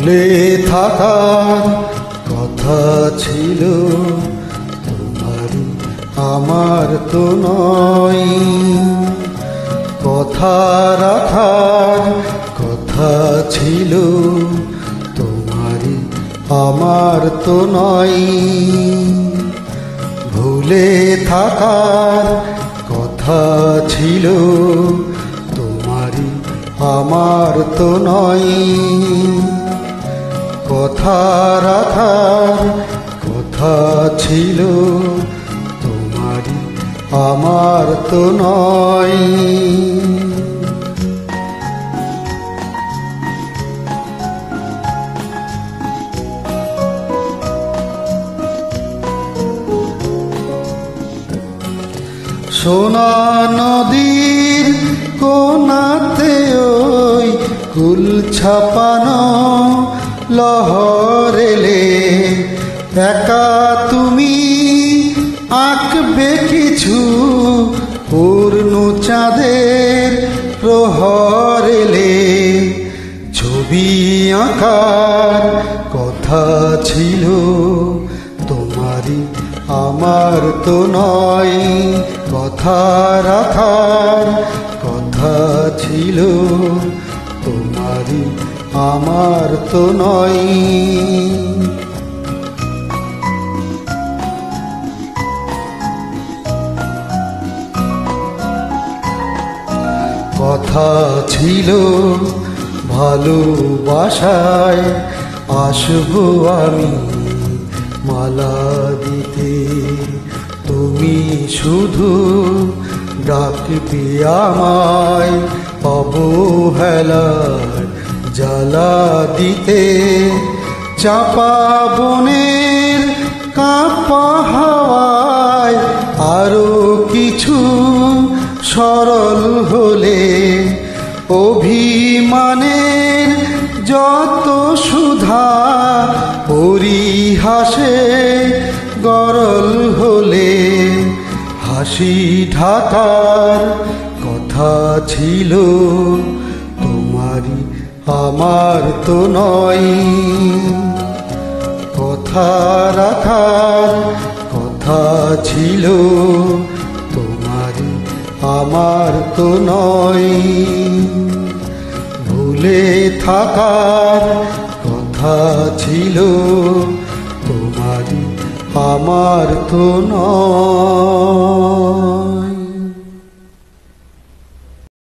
ভুলে থাকার কথা ছিল, তোমারই আমার তো নয়। কথা রাখার কথা ছিল, তোমারই আমার তো নয়। ভুলে থাকার কথা ছিল, তোমারই আমার তো নয়। কথা রাখার কথা ছিল, তোমারই আমার তো নয়। সোনা নদীর কোনাতে ওই কুল ছাপানো লহর এলে, একা তুমি আঁকবে কিছু পূর্ণ চাঁদের প্রহর এলে। ছবি আঁকার কথা ছিল, তোমারই আমার তো নয়। কথা রাখার কথা ছিল, তোমারই আমার তো নয়। কথা ছিল ভালোবাসায় আসবো আমি মালা দিতে, তুমি শুধু ডাকবে আমায় অবহেলার জ্বালা দিতে। চাপা বনের কাঁপা হাওয়ায় আরো কিছু সরল হলে, অভিমানের যত সুধা পরিহাসে গরল হলে। হাসি ঢাকার কথা ছিল, তোমারই আমার তো নয়। কথা রাখার কথা ছিল, তোমারই আমার তো নয়। ভুলে থাকার কথা ছিল, তোমারই আমার তো নয়।